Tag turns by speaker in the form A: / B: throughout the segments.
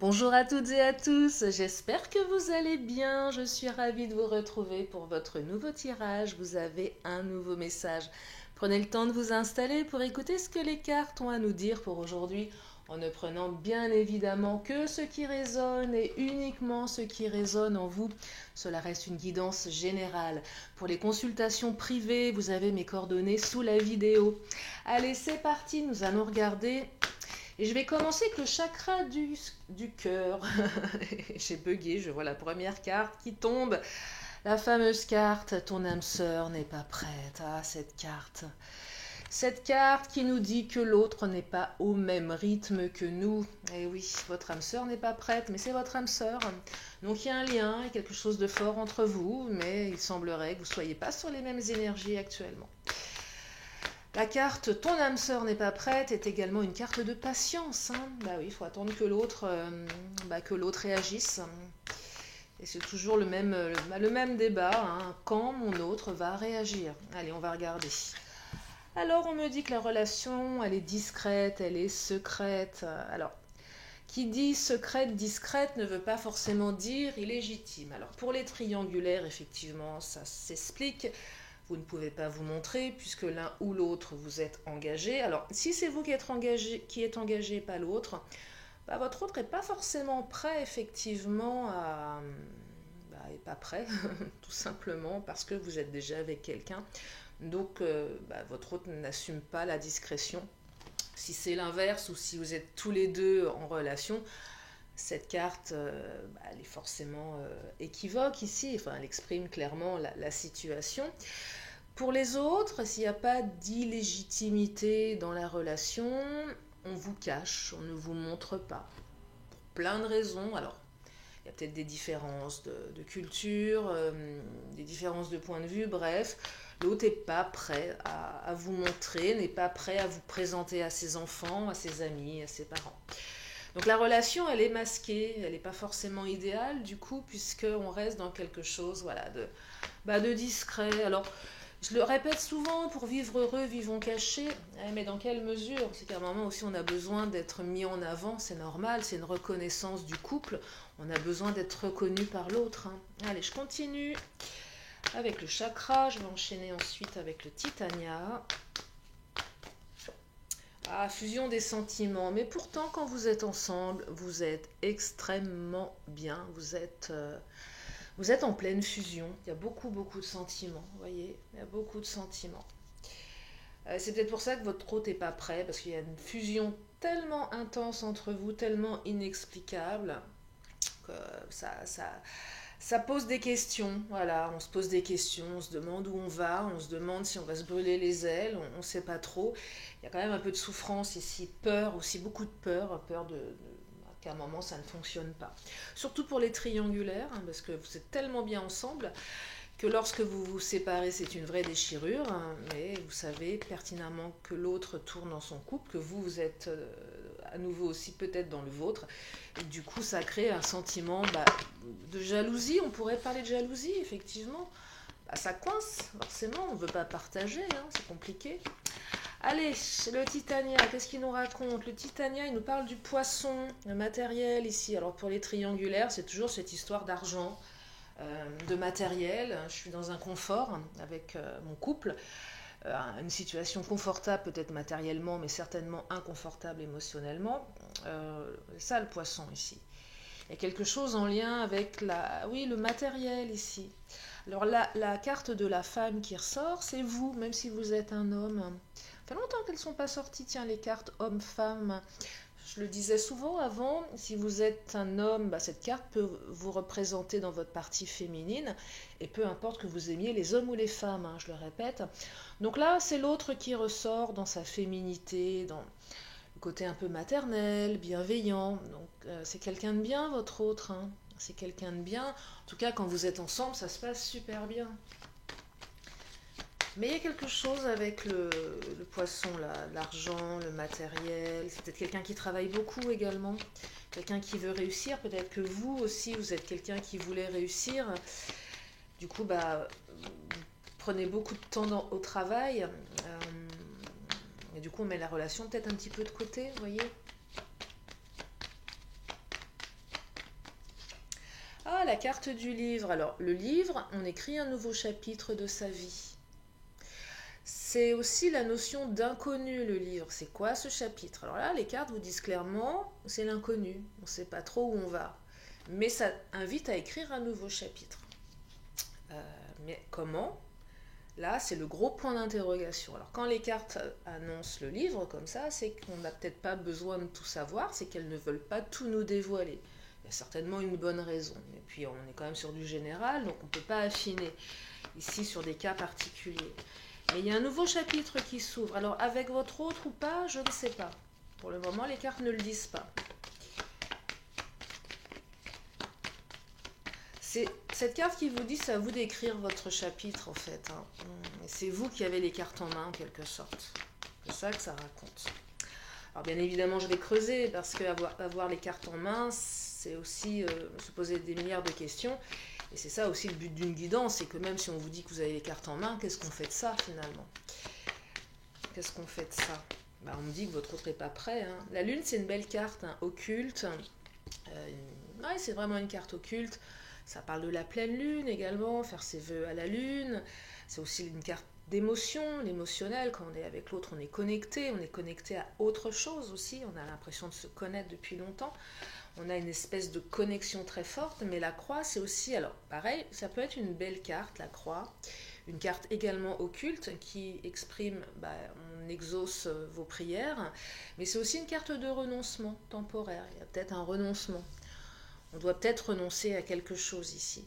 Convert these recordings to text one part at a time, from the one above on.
A: Bonjour à toutes et à tous, j'espère que vous allez bien. Je suis ravie de vous retrouver pour votre nouveau tirage. Vous avez un nouveau message. Prenez le temps de vous installer pour écouter ce que les cartes ont à nous dire pour aujourd'hui, en ne prenant bien évidemment que ce qui résonne et uniquement ce qui résonne en vous. Cela reste une guidance générale. Pour les consultations privées, vous avez mes coordonnées sous la vidéo. Allez, c'est parti, nous allons regarder. Et je vais commencer avec le chakra du cœur. J'ai bugué, je vois la première carte qui tombe. La fameuse carte, ton âme sœur n'est pas prête. Ah, cette carte. Cette carte qui nous dit que l'autre n'est pas au même rythme que nous. Eh oui, votre âme sœur n'est pas prête, mais c'est votre âme sœur. Donc il y a un lien, il y a quelque chose de fort entre vous, mais il semblerait que vous ne soyez pas sur les mêmes énergies actuellement. La carte Ton âme sœur n'est pas prête est également une carte de patience. Bah oui, il faut attendre que l'autre réagisse. Et c'est toujours le même débat. Quand mon autre va réagir? Allez, on va regarder. Alors, on me dit que la relation, elle est discrète, elle est secrète. Alors, qui dit secrète, discrète ne veut pas forcément dire illégitime. Alors, pour les triangulaires, effectivement, ça s'explique. Vous ne pouvez pas vous montrer puisque l'un ou l'autre vous êtes engagé. Alors, si c'est vous qui êtes engagé, pas l'autre, votre autre n'est pas forcément prêt, effectivement, est pas prêt, tout simplement, parce que vous êtes déjà avec quelqu'un. Donc, votre autre n'assume pas la discrétion. Si c'est l'inverse ou si vous êtes tous les deux en relation, cette carte, elle est forcément équivoque ici. Enfin, elle exprime clairement la situation. Pour les autres, s'il n'y a pas d'illégitimité dans la relation, on vous cache, on ne vous montre pas. Pour plein de raisons. Alors, il y a peut-être des différences de culture, des différences de point de vue, bref. L'autre n'est pas prêt à vous montrer, n'est pas prêt à vous présenter à ses enfants, à ses amis, à ses parents. Donc la relation, elle est masquée, elle n'est pas forcément idéale, du coup, puisqu'on reste dans quelque chose de discret. Alors, je le répète souvent, pour vivre heureux, vivons cachés. Mais dans quelle mesure? C'est qu'à un moment aussi, on a besoin d'être mis en avant, c'est normal, c'est une reconnaissance du couple. On a besoin d'être reconnu par l'autre. Allez, je continue avec le chakra. Je vais enchaîner ensuite avec le titania. Ah, fusion des sentiments. Mais pourtant, quand vous êtes ensemble, vous êtes extrêmement bien. Vous êtes en pleine fusion. Il y a beaucoup, beaucoup de sentiments. Vous voyez, il y a beaucoup de sentiments. C'est peut-être pour ça que votre hôte n'est pas prêt, parce qu'il y a une fusion tellement intense entre vous, tellement inexplicable, que ça pose des questions. Voilà, on se pose des questions, on se demande où on va, on se demande si on va se brûler les ailes, on ne sait pas trop. Il y a quand même un peu de souffrance ici, peur, aussi beaucoup de peur qu'à un moment ça ne fonctionne pas. Surtout pour les triangulaires, parce que vous êtes tellement bien ensemble que lorsque vous vous séparez, c'est une vraie déchirure, mais vous savez pertinemment que l'autre tourne dans son couple, que vous êtes à nouveau aussi peut-être dans le vôtre, et du coup ça crée un sentiment de jalousie. On pourrait parler de jalousie, effectivement. Ça coince, forcément, on ne veut pas partager, c'est compliqué. Allez, le Titania, qu'est-ce qu'il nous raconte? Le Titania, il nous parle du poisson, le matériel ici. Alors pour les triangulaires, c'est toujours cette histoire d'argent, de matériel. Je suis dans un confort avec mon couple, une situation confortable peut-être matériellement, mais certainement inconfortable émotionnellement. C'est ça le poisson ici. Il y a quelque chose en lien avec le matériel ici. Alors la carte de la femme qui ressort, c'est vous, même si vous êtes un homme. Ça fait longtemps qu'elles ne sont pas sorties, tiens, les cartes homme-femme. Je le disais souvent avant, si vous êtes un homme, cette carte peut vous représenter dans votre partie féminine, et peu importe que vous aimiez les hommes ou les femmes, je le répète. Donc là, c'est l'autre qui ressort dans sa féminité, dans le côté un peu maternel, bienveillant. Donc c'est quelqu'un de bien, votre autre. C'est quelqu'un de bien. En tout cas, quand vous êtes ensemble, ça se passe super bien. Mais il y a quelque chose avec le poisson, l'argent, le matériel. C'est peut-être quelqu'un qui travaille beaucoup également. Quelqu'un qui veut réussir. Peut-être que vous aussi, vous êtes quelqu'un qui voulait réussir. Du coup, vous prenez beaucoup de temps au travail. Et du coup, on met la relation peut-être un petit peu de côté, vous voyez. la carte du livre. Alors, le livre, on écrit un nouveau chapitre de sa vie. C'est aussi la notion d'inconnu, le livre. C'est quoi ce chapitre? Alors là, les cartes vous disent clairement, c'est l'inconnu. On ne sait pas trop où on va. Mais ça invite à écrire un nouveau chapitre. Mais comment? Là, c'est le gros point d'interrogation. Alors, quand les cartes annoncent le livre comme ça, c'est qu'on n'a peut-être pas besoin de tout savoir, c'est qu'elles ne veulent pas tout nous dévoiler. Il y a certainement une bonne raison. Et puis, on est quand même sur du général, donc on ne peut pas affiner ici sur des cas particuliers. Mais il y a un nouveau chapitre qui s'ouvre. Alors, avec votre autre ou pas, je ne sais pas. Pour le moment, les cartes ne le disent pas. C'est cette carte qui vous dit, c'est à vous d'écrire votre chapitre en fait. Hein. C'est vous qui avez les cartes en main en quelque sorte. C'est ça que ça raconte. Alors bien évidemment, je vais creuser parce que avoir les cartes en main, c'est aussi se poser des milliards de questions. Et c'est ça aussi le but d'une guidance, c'est que même si on vous dit que vous avez les cartes en main, qu'est-ce qu'on fait de ça finalement? Qu'est-ce qu'on fait de ça? On me dit que votre autre n'est pas prêt. Hein. La lune, c'est une belle carte, hein, occulte. Ouais, c'est vraiment une carte occulte. Ça parle de la pleine lune également, faire ses vœux à la lune. C'est aussi une carte d'émotion, l'émotionnel. Quand on est avec l'autre, on est connecté à autre chose aussi. On a l'impression de se connaître depuis longtemps. On a une espèce de connexion très forte, mais la croix, c'est aussi, alors pareil, ça peut être une belle carte, la croix. Une carte également occulte qui exprime, on exauce vos prières, mais c'est aussi une carte de renoncement temporaire. Il y a peut-être un renoncement. On doit peut-être renoncer à quelque chose ici.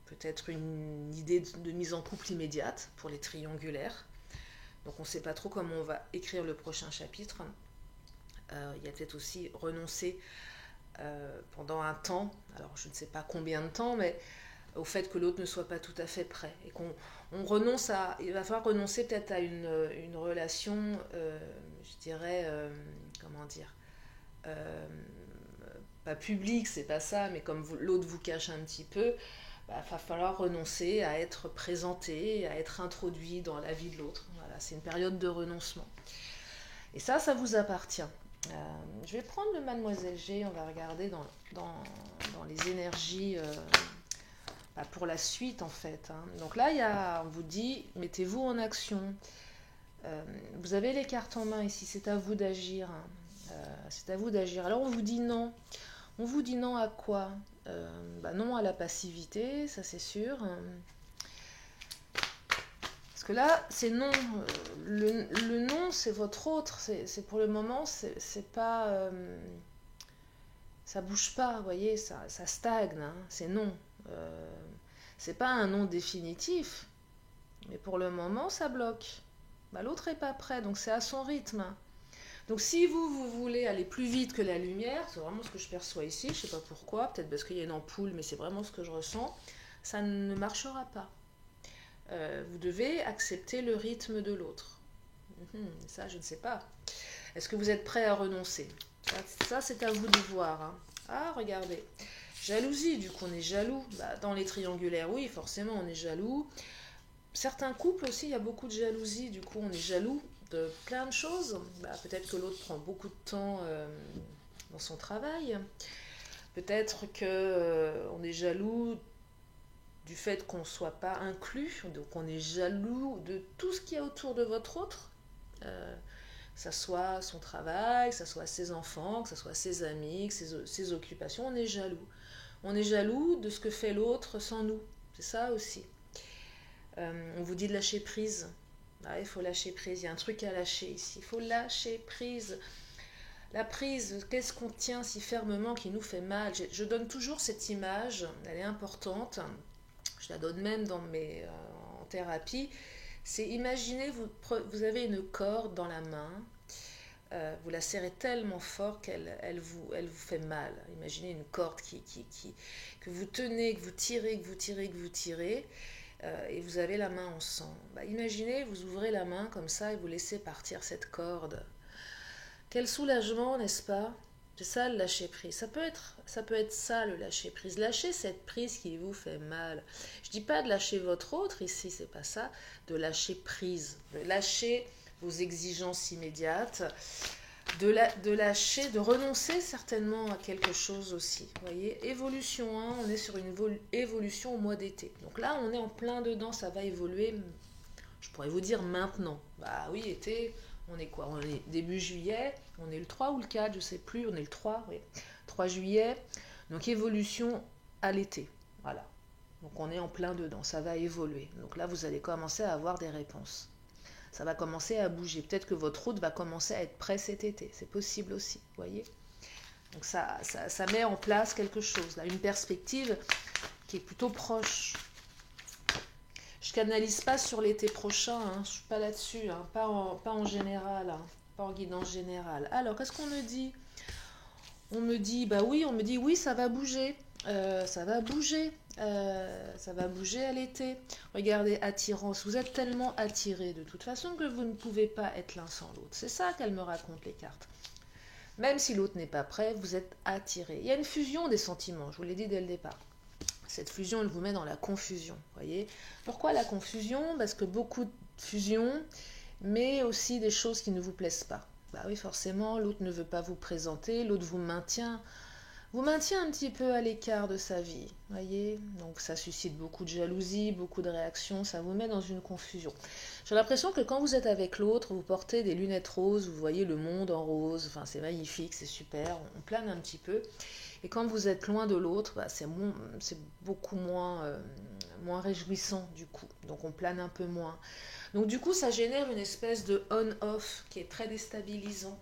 A: Peut-être une idée de mise en couple immédiate pour les triangulaires. Donc on ne sait pas trop comment on va écrire le prochain chapitre. Il y a peut-être aussi renoncer pendant un temps, alors je ne sais pas combien de temps, mais au fait que l'autre ne soit pas tout à fait prêt. Et qu'on renonce à... Il va falloir renoncer peut-être à une relation, je dirais, comment dire pas public, c'est pas ça, mais comme l'autre vous cache un petit peu, va falloir renoncer à être présenté, à être introduit dans la vie de l'autre. Voilà, c'est une période de renoncement. Et ça vous appartient. Je vais prendre le Mademoiselle G, on va regarder dans les énergies pour la suite en fait. Hein. Donc là, on vous dit, mettez-vous en action. Vous avez les cartes en main ici, c'est à vous d'agir. Hein. C'est à vous d'agir. Alors on vous dit non. On vous dit non à quoi? Non à la passivité, ça c'est sûr. Parce que là, c'est non. Le non, c'est votre autre. C'est pour le moment, c'est pas. Ça bouge pas, vous voyez, ça stagne. Hein, c'est non. C'est pas un non définitif, mais pour le moment, ça bloque. L'autre n'est pas prêt, donc c'est à son rythme. Donc si vous voulez aller plus vite que la lumière, c'est vraiment ce que je perçois ici, je ne sais pas pourquoi, peut-être parce qu'il y a une ampoule, mais c'est vraiment ce que je ressens, ça ne marchera pas. Vous devez accepter le rythme de l'autre. Ça, je ne sais pas. Est-ce que vous êtes prêt à renoncer? Ça, c'est à vous de voir. Hein. Ah, regardez. Jalousie, du coup, on est jaloux. Dans les triangulaires, oui, forcément, on est jaloux. Certains couples aussi, il y a beaucoup de jalousie, du coup, on est jaloux de plein de choses. Peut-être que l'autre prend beaucoup de temps dans son travail. Peut-être qu'on est jaloux du fait qu'on ne soit pas inclus. Donc on est jaloux de tout ce qu'il y a autour de votre autre. Que ça soit son travail, que ça soit ses enfants, que ça soit ses amis, que ses occupations. On est jaloux. On est jaloux de ce que fait l'autre sans nous. C'est ça aussi. On vous dit de lâcher prise. Il faut lâcher prise, il y a un truc à lâcher ici. Il faut lâcher prise. La prise, qu'est-ce qu'on tient si fermement qui nous fait mal? Je donne toujours cette image, elle est importante. Je la donne même en thérapie. C'est imaginez, vous avez une corde dans la main. Vous la serrez tellement fort qu'elle vous fait mal. Imaginez une corde que vous tenez, que vous tirez. Et vous avez la main en sang. Imaginez, vous ouvrez la main comme ça et vous laissez partir cette corde. Quel soulagement, n'est-ce pas? C'est ça le lâcher prise. Ça peut être ça le lâcher prise. Lâcher cette prise qui vous fait mal. Je dis pas de lâcher votre autre ici, c'est pas ça. De lâcher prise. De lâcher vos exigences immédiates. de lâcher, de renoncer certainement à quelque chose aussi. Vous voyez, évolution, hein, on est sur une évolution au mois d'été. Donc là, on est en plein dedans, ça va évoluer, je pourrais vous dire maintenant. Bah oui, été, on est quoi? On est début juillet, on est le 3 ou le 4, je sais plus, on est le 3, oui. 3 juillet, donc évolution à l'été, voilà. Donc on est en plein dedans, ça va évoluer. Donc là, vous allez commencer à avoir des réponses. Ça va commencer à bouger. Peut-être que votre route va commencer à être prête cet été. C'est possible aussi, vous voyez. Donc ça met en place quelque chose, là, une perspective qui est plutôt proche. Je ne canalise pas sur l'été prochain, hein, je ne suis pas là-dessus, hein, pas en général, hein, pas en guidance générale. Alors, qu'est-ce qu'on me dit? On me dit, bah oui, on me dit, oui, ça va bouger. Ça va bouger. Ça va bouger à l'été. Regardez, attirance. Vous êtes tellement attirés de toute façon que vous ne pouvez pas être l'un sans l'autre. C'est ça qu'elle me raconte, les cartes. Même si l'autre n'est pas prêt, vous êtes attirés. Il y a une fusion des sentiments, je vous l'ai dit dès le départ. Cette fusion, elle vous met dans la confusion, voyez. Pourquoi la confusion? Parce que beaucoup de fusions, mais aussi des choses qui ne vous plaisent pas. Bah oui, forcément, l'autre ne veut pas vous présenter, l'autre vous maintient un petit peu à l'écart de sa vie, voyez. Donc ça suscite beaucoup de jalousie, beaucoup de réactions, ça vous met dans une confusion. J'ai l'impression que quand vous êtes avec l'autre, vous portez des lunettes roses, vous voyez le monde en rose, enfin c'est magnifique, c'est super, on plane un petit peu. Et quand vous êtes loin de l'autre, bah, c'est beaucoup moins réjouissant du coup. Donc on plane un peu moins. Donc du coup, ça génère une espèce de on-off qui est très déstabilisant.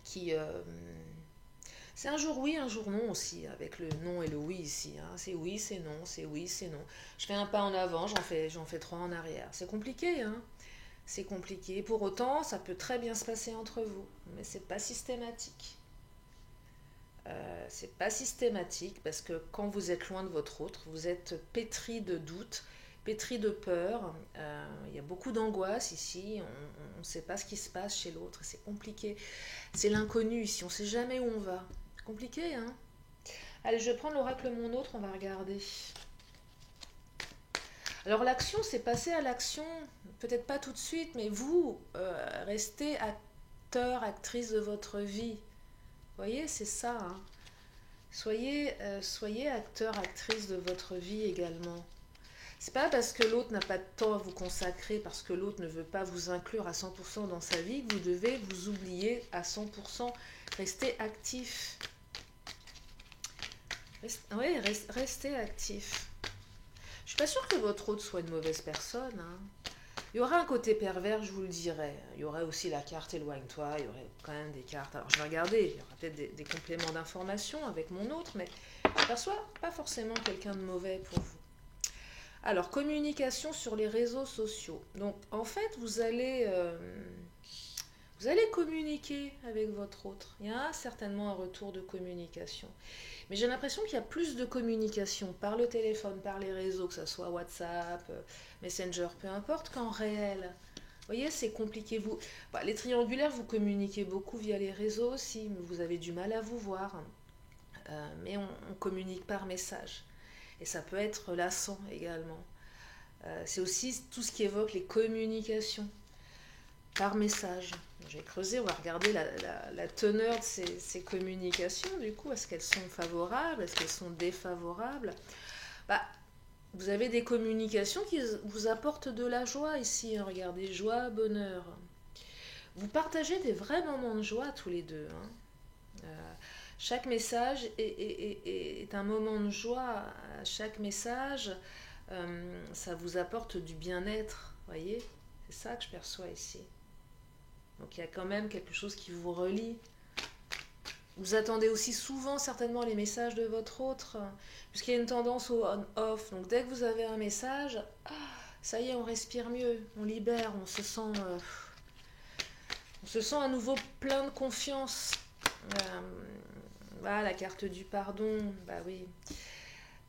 A: C'est un jour oui, un jour non aussi, avec le non et le oui ici. Hein. C'est oui, c'est non, c'est oui, c'est non. Je fais un pas en avant, j'en fais trois en arrière. C'est compliqué, hein. C'est compliqué. Pour autant, ça peut très bien se passer entre vous, mais c'est pas systématique. C'est pas systématique parce que quand vous êtes loin de votre autre, vous êtes pétri de doutes, pétri de peur. Il y a beaucoup d'angoisse ici. On ne sait pas ce qui se passe chez l'autre. C'est compliqué. C'est l'inconnu ici. On ne sait jamais où on va. Compliqué, hein? Allez, je vais prendre l'oracle Mon Autre. On va regarder. Alors l'action, c'est passer à l'action. Peut-être pas tout de suite, mais vous restez acteur, actrice de votre vie. Vous voyez, c'est ça. Hein. Soyez acteur, actrice de votre vie également. C'est pas parce que l'autre n'a pas de temps à vous consacrer, parce que l'autre ne veut pas vous inclure à 100% dans sa vie, que vous devez vous oublier à 100%. Restez actif. Restez actif. Je suis pas sûre que votre autre soit une mauvaise personne. Hein. Il y aura un côté pervers, je vous le dirai. Il y aurait aussi la carte éloigne-toi, il y aurait quand même des cartes. Alors je vais regarder, il y aura peut-être des compléments d'information avec mon autre, mais je perçois pas forcément quelqu'un de mauvais pour vous. Alors, communication sur les réseaux sociaux. Donc, en fait, vous allez communiquer avec votre autre. Il y a certainement un retour de communication. Mais j'ai l'impression qu'il y a plus de communication par le téléphone, par les réseaux, que ce soit WhatsApp, Messenger, peu importe, qu'en réel. Vous voyez, c'est compliqué. Les triangulaires, vous communiquez beaucoup via les réseaux aussi, mais vous avez du mal à vous voir. Mais on communique par message. Et ça peut être lassant également. C'est aussi tout ce qui évoque les communications par message. J'ai creusé, on va regarder la teneur de ces communications, du coup, est-ce qu'elles sont favorables, est-ce qu'elles sont défavorables? Vous avez des communications qui vous apportent de la joie ici, hein. Regardez, joie, bonheur. Vous partagez des vrais moments de joie tous les deux. Hein. Chaque message est un moment de joie. Chaque message, ça vous apporte du bien-être, voyez? C'est ça que je perçois ici. Donc il y a quand même quelque chose qui vous relie. Vous attendez aussi souvent certainement les messages de votre autre, puisqu'il y a une tendance au on-off. Donc dès que vous avez un message, ça y est, on respire mieux, on libère, on se sent à nouveau plein de confiance. La carte du pardon, bah oui.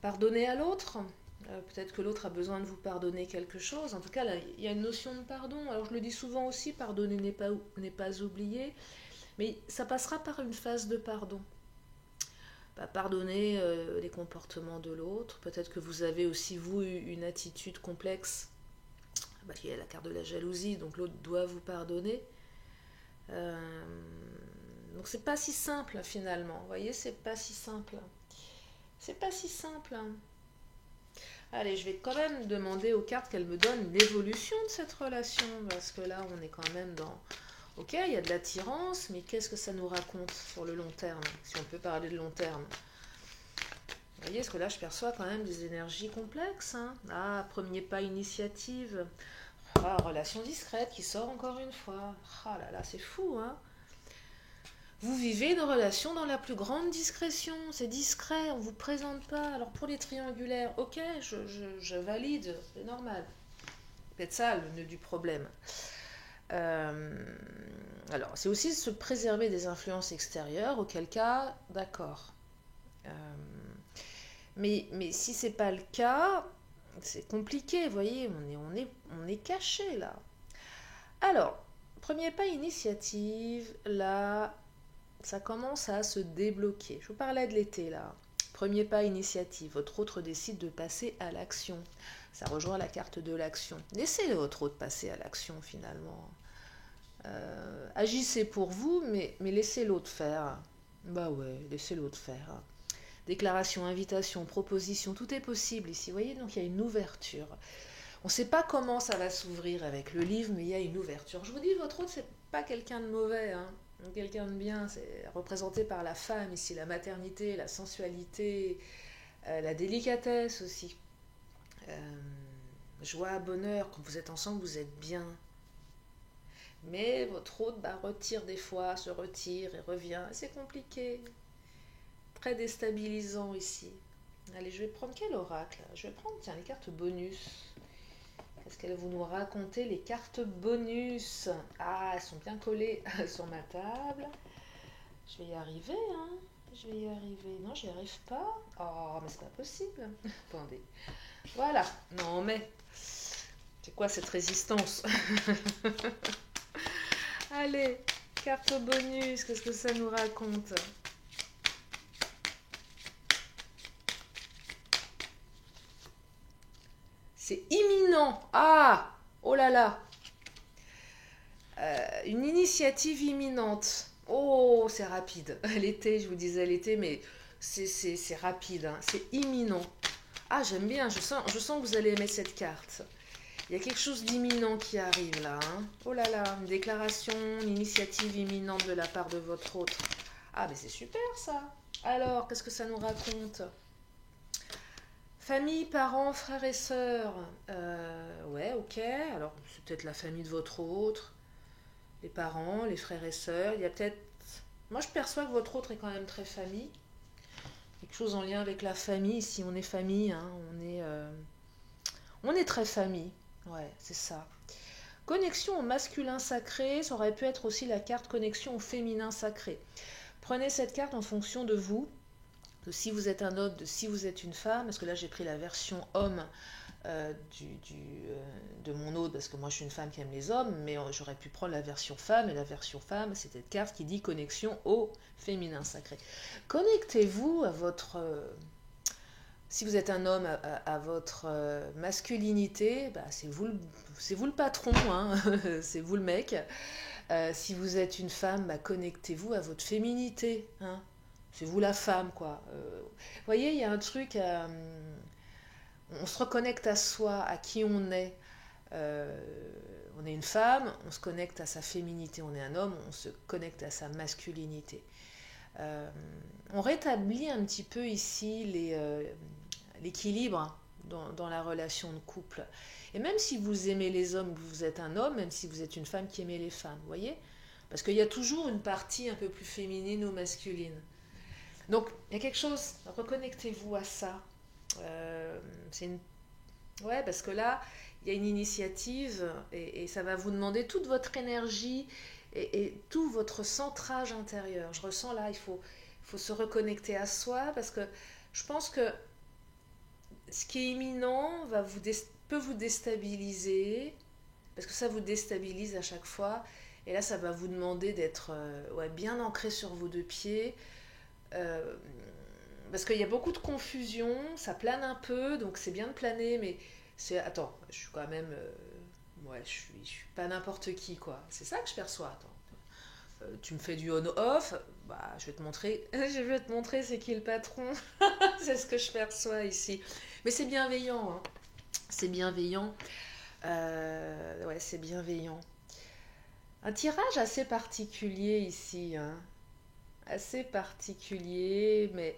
A: Pardonner à l'autre, peut-être que l'autre a besoin de vous pardonner quelque chose. En tout cas, là, il y a une notion de pardon. Alors je le dis souvent aussi, pardonner n'est pas oublier. Mais ça passera par une phase de pardon. Pardonner les comportements de l'autre. Peut-être que vous avez aussi, vous, une attitude complexe. Il y a la carte de la jalousie, donc l'autre doit vous pardonner. Donc c'est pas si simple finalement. Vous voyez, c'est pas si simple. C'est pas si simple. Allez, je vais quand même demander aux cartes qu'elles me donnent l'évolution de cette relation. Parce que là, on est quand même dans... Ok, il y a de l'attirance, mais qu'est-ce que ça nous raconte sur le long terme, si on peut parler de long terme? Vous voyez, parce que là, je perçois quand même des énergies complexes. Hein. Ah, premier pas, initiative. Ah, relation discrète qui sort encore une fois. Ah là là, c'est fou, hein. Vous vivez une relation dans la plus grande discrétion. C'est discret, on ne vous présente pas. Alors pour les triangulaires, ok, je valide, c'est normal. Peut-être ça le nœud du problème. Alors, c'est aussi se préserver des influences extérieures, auquel cas, d'accord. Mais si c'est pas le cas, c'est compliqué, vous voyez, on est caché là. Alors, premier pas initiative, là, ça commence à se débloquer. Je vous parlais de l'été là. Premier pas initiative, votre autre décide de passer à l'action. Ça rejoint la carte de l'action. Laissez votre autre passer à l'action finalement. Agissez pour vous, mais laissez l'autre faire. Bah ouais, laissez l'autre faire. Déclaration, invitation, proposition, tout est possible ici. Vous voyez, donc il y a une ouverture. On ne sait pas comment ça va s'ouvrir avec le livre, mais il y a une ouverture. Je vous dis, votre autre, c'est pas quelqu'un de mauvais, hein. Quelqu'un de bien. C'est représenté par la femme ici, la maternité, la sensualité, la délicatesse aussi. Joie, bonheur, quand vous êtes ensemble, vous êtes bien. Mais votre autre retire des fois, se retire et revient. C'est compliqué. Très déstabilisant ici. Allez, je vais prendre quel oracle? Je vais prendre, tiens, les cartes bonus. Qu'est-ce qu'elles vont nous raconter, les cartes bonus? Ah, elles sont bien collées sur ma table. Je vais y arriver, hein. Je vais y arriver. Non, j'y arrive pas. Oh, mais c'est pas possible. Attendez. Voilà. Non, mais... C'est quoi cette résistance? Allez, carte bonus, qu'est-ce que ça nous raconte? C'est imminent. Ah, oh là là. Une initiative imminente. Oh, c'est rapide. L'été, je vous disais l'été, mais c'est rapide. Hein. C'est imminent. Ah, j'aime bien. Je sens que vous allez aimer cette carte. Il y a quelque chose d'imminent qui arrive là. Hein. Oh là là, une déclaration, une initiative imminente de la part de votre autre. Ah, mais c'est super ça. Alors, qu'est-ce que ça nous raconte? Famille, parents, frères et sœurs. Ouais, ok. Alors, c'est peut-être la famille de votre autre, les parents, les frères et sœurs. Il y a peut-être... Moi, je perçois que votre autre est quand même très famille. Quelque chose en lien avec la famille. Si on est famille, hein, on est très famille. Ouais, c'est ça. Connexion au masculin sacré, ça aurait pu être aussi la carte connexion au féminin sacré. Prenez cette carte en fonction de vous, de si vous êtes un homme, de si vous êtes une femme, parce que là j'ai pris la version homme de mon autre, parce que moi je suis une femme qui aime les hommes, mais j'aurais pu prendre la version femme, et la version femme, c'est cette carte qui dit connexion au féminin sacré. Connectez-vous à votre... si vous êtes un homme, à votre masculinité, c'est vous le patron, hein, c'est vous le mec. Si vous êtes une femme, connectez-vous à votre féminité, hein. C'est vous la femme, quoi. Vous voyez, il y a un truc, on se reconnecte à soi, à qui on est. On est une femme, on se connecte à sa féminité. On est un homme, on se connecte à sa masculinité. On rétablit un petit peu ici l'équilibre dans la relation de couple. Et même si vous aimez les hommes, vous êtes un homme, même si vous êtes une femme qui aimait les femmes, vous voyez? Parce qu'il y a toujours une partie un peu plus féminine ou masculine. Donc, il y a quelque chose, reconnectez-vous à ça. Ouais, parce que là, il y a une initiative et ça va vous demander toute votre énergie et tout votre centrage intérieur. Je ressens là, il faut se reconnecter à soi parce que je pense que ce qui est imminent peut vous déstabiliser parce que ça vous déstabilise à chaque fois. Et là, ça va vous demander d'être bien ancré sur vos deux pieds. Parce qu'il y a beaucoup de confusion, ça plane un peu, donc c'est bien de planer, mais c'est... Attends, je suis quand même... je suis pas n'importe qui, quoi. C'est ça que je perçois, attends. Tu me fais du on-off, bah, je vais te montrer, je vais te montrer c'est qui le patron. C'est ce que je perçois ici. Mais c'est bienveillant, hein. C'est bienveillant. Ouais, c'est bienveillant. Un tirage assez particulier ici, hein. Assez particulier, mais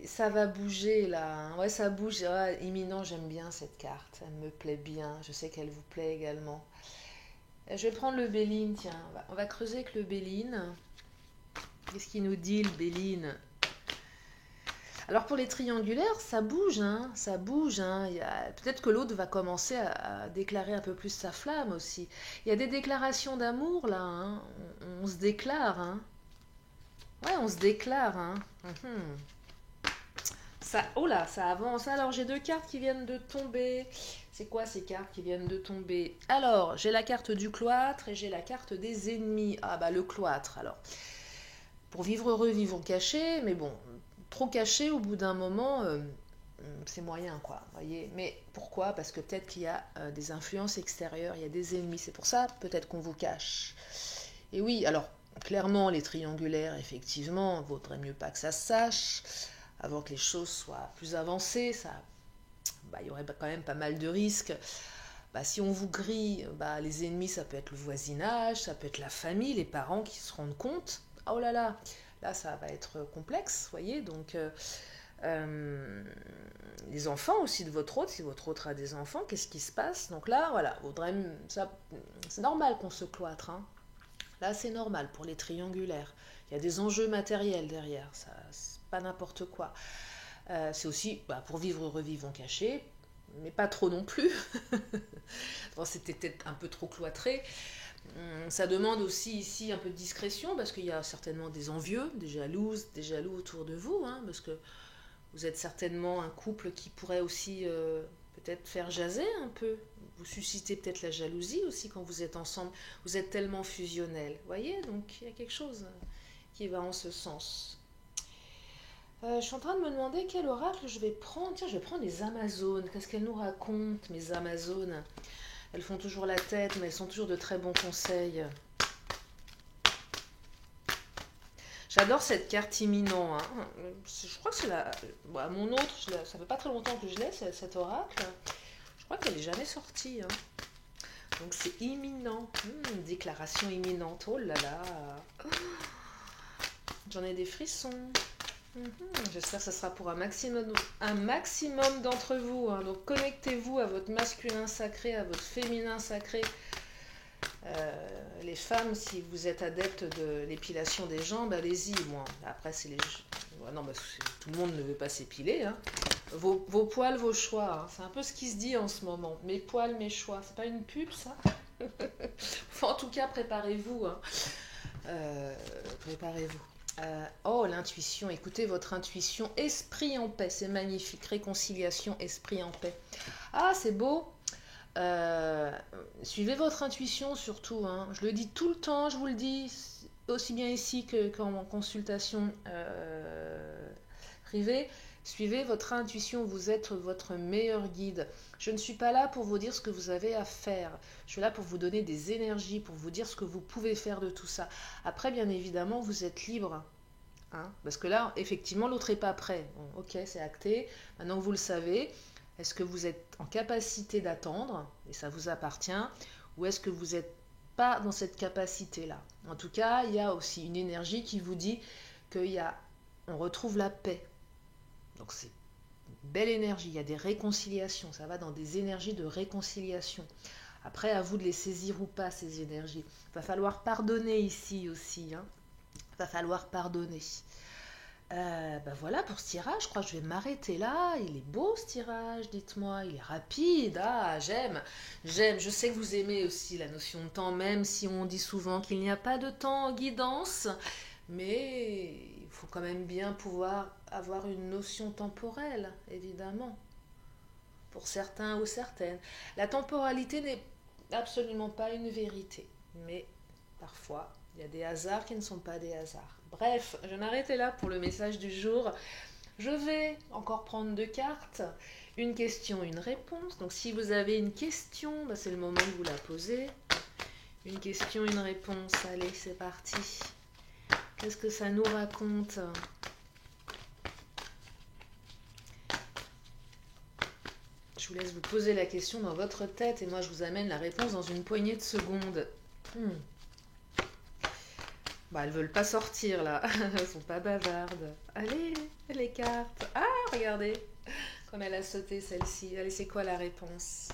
A: ça va bouger là, hein. Ouais, ça bouge. Ah, imminent, j'aime bien cette carte. Elle me plaît bien. Je sais qu'elle vous plaît également. Je vais prendre le Béline, tiens. On va creuser avec le Béline. Qu'est-ce qu'il nous dit le Béline? Alors pour les triangulaires, ça bouge, hein, ça bouge, hein. Peut-être que l'autre va commencer à déclarer un peu plus sa flamme aussi. Il y a des déclarations d'amour là, hein. On se déclare, hein. Ouais, on se déclare, hein. Mhm. Ça, oh là, ça avance. Alors j'ai deux cartes qui viennent de tomber. C'est quoi ces cartes qui viennent de tomber? Alors, j'ai la carte du cloître et j'ai la carte des ennemis. Ah bah le cloître, alors. Pour vivre heureux, vivons cachés, mais bon, trop caché au bout d'un moment, c'est moyen, quoi. Voyez. Mais pourquoi? Parce que peut-être qu'il y a des influences extérieures, il y a des ennemis. C'est pour ça, peut-être qu'on vous cache. Et oui, alors, clairement, les triangulaires, effectivement, vaudrait mieux pas que ça se sache. Avant que les choses soient plus avancées, il y aurait quand même pas mal de risques. Bah, si on vous grille, bah, les ennemis, ça peut être le voisinage, ça peut être la famille, les parents qui se rendent compte. Oh là, ça va être complexe, voyez. Donc, les enfants aussi de votre hôte, si votre hôte a des enfants, qu'est-ce qui se passe? Donc là, voilà, c'est normal qu'on se cloître, hein. Là, c'est normal pour les triangulaires. Il y a des enjeux matériels derrière, ça, c'est pas n'importe quoi. C'est aussi pour vivre heureux, vivons cachés, mais pas trop non plus. Bon, c'était peut-être un peu trop cloîtré. Ça demande aussi ici un peu de discrétion parce qu'il y a certainement des envieux, des jalouses, des jaloux autour de vous, hein, parce que vous êtes certainement un couple qui pourrait aussi peut-être faire jaser un peu. Vous suscitez peut-être la jalousie aussi quand vous êtes ensemble. Vous êtes tellement fusionnels. Vous voyez, donc il y a quelque chose qui va en ce sens. Je suis en train de me demander quel oracle je vais prendre. Tiens, je vais prendre les Amazones. Qu'est-ce qu'elles nous racontent, mes Amazones? Elles font toujours la tête, mais elles sont toujours de très bons conseils. J'adore cette carte imminent, hein. Je crois que c'est mon autre, ça fait pas très longtemps que je l'ai, cet oracle. Je crois qu'elle n'est jamais sortie, hein. Donc c'est imminent. Une déclaration imminente. Oh là là. J'en ai des frissons. J'espère que ce sera pour un maximum d'entre vous, hein. Donc connectez-vous à votre masculin sacré, à votre féminin sacré. Les femmes, si vous êtes adeptes de l'épilation des jambes, allez-y. Moi, après, c'est les... Non, tout le monde ne veut pas s'épiler, hein. Vos poils, vos choix, hein. C'est un peu ce qui se dit en ce moment. Mes poils, mes choix. C'est pas une pub, ça? En tout cas, préparez-vous, hein. Préparez-vous. Oh, l'intuition. Écoutez votre intuition. Esprit en paix. C'est magnifique. Réconciliation, esprit en paix. Ah, c'est beau. Suivez votre intuition surtout, hein. Je le dis tout le temps, je vous le dis aussi bien ici qu'en consultation privée. Suivez votre intuition, vous êtes votre meilleur guide. Je ne suis pas là pour vous dire ce que vous avez à faire. Je suis là pour vous donner des énergies, pour vous dire ce que vous pouvez faire de tout ça. Après, bien évidemment, vous êtes libre, hein, parce que là, effectivement, l'autre n'est pas prêt. Bon, ok, c'est acté. Maintenant que vous le savez, est-ce que vous êtes en capacité d'attendre, et ça vous appartient, ou est-ce que vous n'êtes pas dans cette capacité-là? En tout cas, il y a aussi une énergie qui vous dit on retrouve la paix. Donc c'est une belle énergie, il y a des réconciliations, ça va dans des énergies de réconciliation. Après, à vous de les saisir ou pas, ces énergies. Il va falloir pardonner ici aussi, hein. Il va falloir pardonner. Voilà pour ce tirage, je crois que je vais m'arrêter là. Il est beau ce tirage, dites-moi, il est rapide. Ah, j'aime, je sais que vous aimez aussi la notion de temps, même si on dit souvent qu'il n'y a pas de temps en guidance, mais il faut quand même bien pouvoir avoir une notion temporelle, évidemment, pour certains ou certaines. La temporalité n'est absolument pas une vérité, mais parfois il y a des hasards qui ne sont pas des hasards. Bref, je m'arrêtais là pour le message du jour. Je vais encore prendre 2 cartes, une question, une réponse. Donc si vous avez une question, c'est le moment de vous la poser. Une question, une réponse. Allez, c'est parti. Qu'est-ce que ça nous raconte? Je vous laisse vous poser la question dans votre tête et moi je vous amène la réponse dans une poignée de secondes. Bah, elles veulent pas sortir là. Elles sont pas bavardes. Allez, les cartes. Ah, regardez. Comme elle a sauté celle-ci. Allez, c'est quoi la réponse?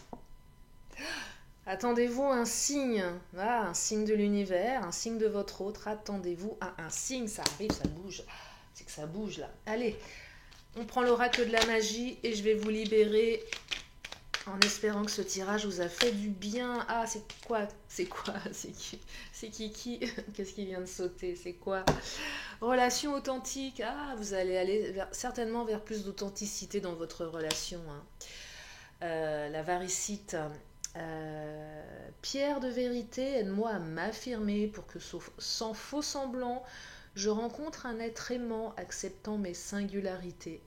A: Attendez-vous à un signe. Ah, un signe de l'univers, un signe de votre autre. Attendez-vous à un signe. Ça arrive, ça bouge. C'est que ça bouge là. Allez, on prend l'oracle de la magie et je vais vous libérer en espérant que ce tirage vous a fait du bien. Ah, c'est quoi? C'est quoi? C'est qui? C'est qui? Qu'est-ce qui vient de sauter? C'est quoi? Relation authentique. Ah, vous allez aller certainement vers plus d'authenticité dans votre relation. La varicite. Pierre de vérité, aide-moi à m'affirmer pour que sans faux semblant, je rencontre un être aimant acceptant mes singularités,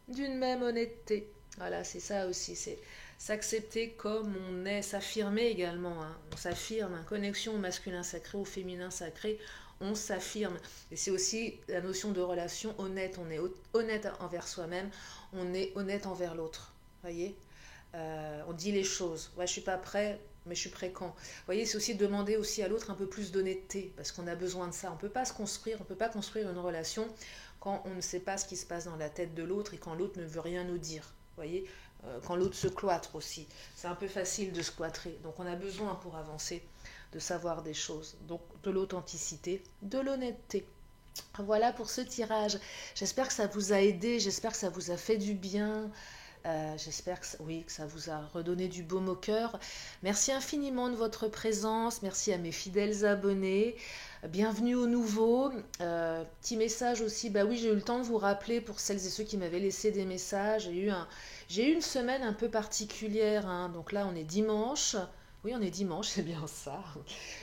A: d'une même honnêteté. Voilà, c'est ça aussi, c'est s'accepter comme on est, s'affirmer également. On s'affirme, connexion au masculin sacré, au féminin sacré, on s'affirme. Et c'est aussi la notion de relation honnête. On est honnête envers soi-même, on est honnête envers l'autre. Voyez, on dit les choses. Ouais, je suis pas prêt, mais je suis prêt quand. Vous voyez, c'est aussi demander aussi à l'autre un peu plus d'honnêteté, parce qu'on a besoin de ça. On peut pas construire une relation quand on ne sait pas ce qui se passe dans la tête de l'autre et quand l'autre ne veut rien nous dire. Vous voyez, quand l'autre se cloître aussi. C'est un peu facile de se cloîtrer. Donc on a besoin pour avancer de savoir des choses. Donc de l'authenticité, de l'honnêteté. Voilà pour ce tirage. J'espère que ça vous a aidé, j'espère que ça vous a fait du bien. J'espère que ça vous a redonné du baume au cœur. Merci infiniment de votre présence. Merci à mes fidèles abonnés. Bienvenue aux nouveaux. Petit message aussi. Bah oui, j'ai eu le temps de vous rappeler pour celles et ceux qui m'avaient laissé des messages. J'ai eu une semaine un peu particulière. Donc là, on est dimanche. Oui, on est dimanche, c'est bien ça.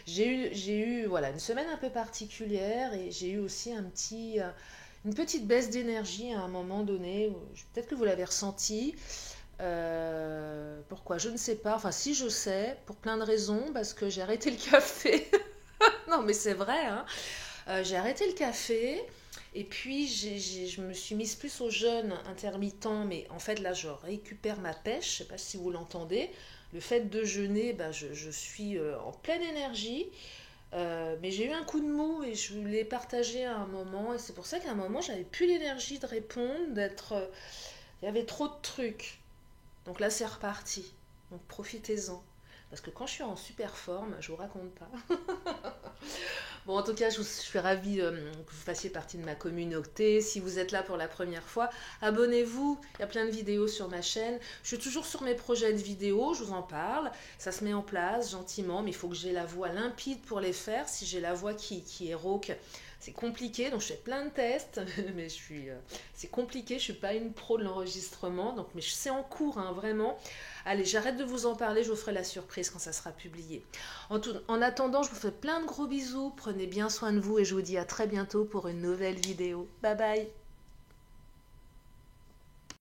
A: J'ai eu voilà, une semaine un peu particulière et j'ai eu aussi une petite baisse d'énergie à un moment donné. Peut-être que vous l'avez ressenti. Pourquoi? Je ne sais pas. Enfin, si je sais, pour plein de raisons, parce que j'ai arrêté le café. Non, mais c'est vrai, hein. J'ai arrêté le café. Et puis, je me suis mise plus au jeûne intermittent. Mais en fait, là, je récupère ma pêche. Je ne sais pas si vous l'entendez. Le fait de jeûner, ben, je suis en pleine énergie. Mais j'ai eu un coup de mou et je l'ai partagé à un moment. Et c'est pour ça qu'à un moment, j'avais plus l'énergie de répondre, il y avait trop de trucs. Donc là, c'est reparti. Donc profitez-en. Parce que quand je suis en super forme, je vous raconte pas. Bon, en tout cas, je suis ravie que vous fassiez partie de ma communauté. Si vous êtes là pour la première fois, abonnez-vous. Il y a plein de vidéos sur ma chaîne. Je suis toujours sur mes projets de vidéos, je vous en parle. Ça se met en place gentiment, mais il faut que j'ai la voix limpide pour les faire. Si j'ai la voix qui est rauque, c'est compliqué. Donc, je fais plein de tests, mais c'est compliqué. Je ne suis pas une pro de l'enregistrement, donc, mais c'est en cours, hein, vraiment. Allez, j'arrête de vous en parler, je vous ferai la surprise quand ça sera publié. En attendant, je vous fais plein de gros bisous, prenez bien soin de vous et je vous dis à très bientôt pour une nouvelle vidéo. Bye bye!